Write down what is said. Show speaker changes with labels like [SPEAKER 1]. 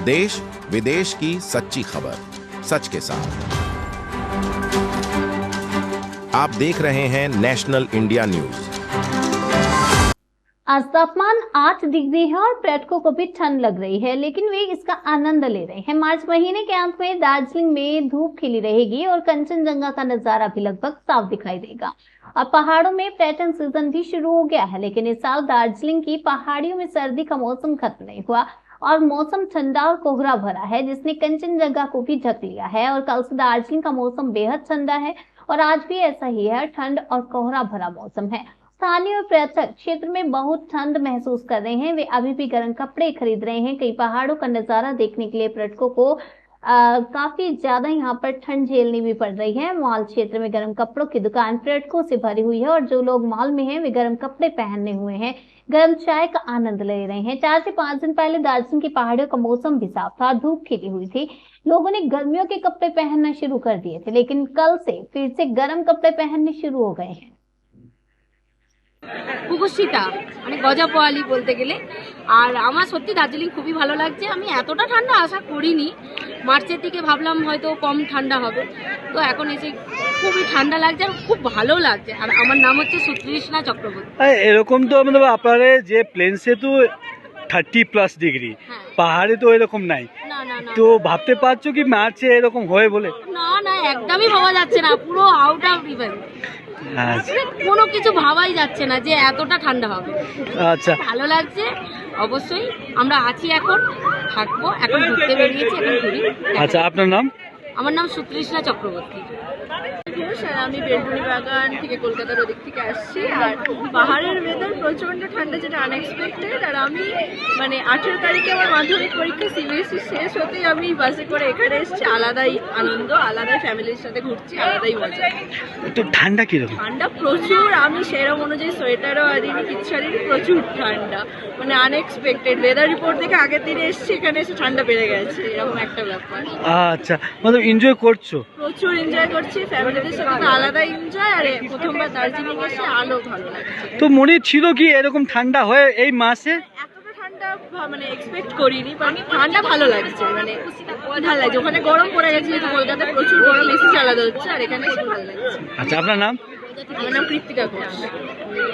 [SPEAKER 1] देश विदेश की सच्ची खबर सच के साथ। आप देख रहे हैं नेशनल इंडिया न्यूज।
[SPEAKER 2] आज तापमान 8 डिग्री है और पर्यटकों को भी ठंड लग रही है, लेकिन वे इसका आनंद ले रहे हैं। मार्च महीने के अंत में दार्जिलिंग में धूप खिली रहेगी और कंचनजंगा का नजारा भी लगभग साफ दिखाई देगा। और पहाड़ों में पर्यटन सीजन भी शुरू हो गया है, लेकिन इस साल दार्जिलिंग की पहाड़ियों में सर्दी का मौसम खत्म नहीं हुआ और मौसम ठंडा और कोहरा भरा है, जिसने कंचनजंगा को भी ढक लिया है। और कल से दार्जिलिंग का मौसम बेहद ठंडा है और आज भी ऐसा ही है, ठंड और कोहरा भरा मौसम है। स्थानीय और पर्यटक क्षेत्र में बहुत ठंड महसूस कर रहे हैं। वे अभी भी गर्म कपड़े खरीद रहे हैं। कई पहाड़ों का नजारा देखने के लिए पर्यटकों को काफी ज्यादा यहाँ पर ठंड झेलनी भी पड़ रही है। मॉल क्षेत्र में गर्म कपड़ों की दुकान पर्यटकों से भरी हुई है और जो लोग मॉल में हैं वे गर्म कपड़े पहने हुए हैं, गर्म चाय का आनंद ले रहे हैं। 4 से 5 दिन पहले दार्जिलिंग की पहाड़ियों का मौसम भी साफ था, धूप खिली हुई थी। लोगों ने गर्मियों के कपड़े पहनना शुरू कर दिए थे, लेकिन कल से फिर से गर्म कपड़े पहनने शुरू हो गए हैं।
[SPEAKER 3] কুকুরশিতা মানে গজা পোয়ালি বলতে গেলে। আর আমার সত্যি দার্জিলিং খুবই ভালো লাগছে। আমি এতটা ঠান্ডা আশা করিনি, মার্চের দিকে ভাবলাম হয়তো কম ঠান্ডা হবে, তো এখন এসে খুবই ঠান্ডা লাগছে আর খুব ভালো লাগছে। আর আমার নাম হচ্ছে সুতৃষ্ণা চক্রবর্তী।
[SPEAKER 4] এরকম তো मतलब আপনারে যে প্লেন সে তো 30+ ডিগ্রি, পাহাড়ে তো এরকম নাই।
[SPEAKER 3] না না না,
[SPEAKER 4] তো ভাবতে পারছো কি মার্চে এরকম হয় বলে?
[SPEAKER 3] না না, একদমই ভাবা যাচ্ছে না, পুরো আউট অফ ইভেন। কোনো কিছু ভাবাই যাচ্ছে না যে এতটা ঠান্ডা হবে।
[SPEAKER 4] আচ্ছা,
[SPEAKER 3] ভালো লাগছে অবশ্যই। আমরা আছি, এখন থাকবো, এখন ঘুরতে বেরিয়েছি, এখন ঘুরি।
[SPEAKER 4] আচ্ছা, আপনার নাম?
[SPEAKER 3] আমার নাম সুতৃষ্ণা চক্রবর্তী।
[SPEAKER 5] আমি বেলটুনি বাগান থেকে কলকাতার ওদিক থেকে আসছি। আর পাহাড়ের ওয়েদার প্রচণ্ড ঠান্ডা, যেটা আনএক্সপেক্টেড। আর আমি মানে 18 তারিখে আমার মাধ্যমিক পরীক্ষা সিবিএসসি শেষ হতেই আমি বাসে করে এখানে এসেছি। আলাদাই আনন্দ, আলাদাই ফ্যামিলির সাথে ঘুরছি, আলাদাই মজা।
[SPEAKER 4] তো ঠান্ডা কিরকম?
[SPEAKER 5] ঠান্ডা প্রচুর। আমি সেরকম অনুযায়ী সোয়েটারও আনিনি, কিচ্ছু আনিনি। প্রচুর ঠান্ডা, মানে আনএক্সপেক্টেড। ওয়েদার রিপোর্ট দেখে আগের দিনে এসেছি, এখানে এসে ঠান্ডা বেড়ে গেছে, এরকম একটা ব্যাপার।
[SPEAKER 4] আচ্ছা, মানে এনজয় করছো?
[SPEAKER 5] প্রচুর এনজয় করছি, ফ্যামিলিদের সাথে তো আলাদা এনজয়। আর প্রথমবার দার্জিলিং এসে আরো ভালো লাগছে।
[SPEAKER 4] তো মনে ছিল কি এরকম ঠান্ডা হয় এই মাসে?
[SPEAKER 5] এতটা ঠান্ডা মানে এক্সপেক্ট করিনি, বাট ঠান্ডা ভালো লাগছে, মানে ভালো লাগছে। ওখানে গরম পড়ে গেছে, যেহেতু কলকাতায় প্রচুর গরম, এসি চালাতে হচ্ছে, আর এখানে এসে ভালো লাগছে।
[SPEAKER 4] আচ্ছা, আপনার নাম?
[SPEAKER 5] আমার নাম কৃত্তিকা ঘোষ।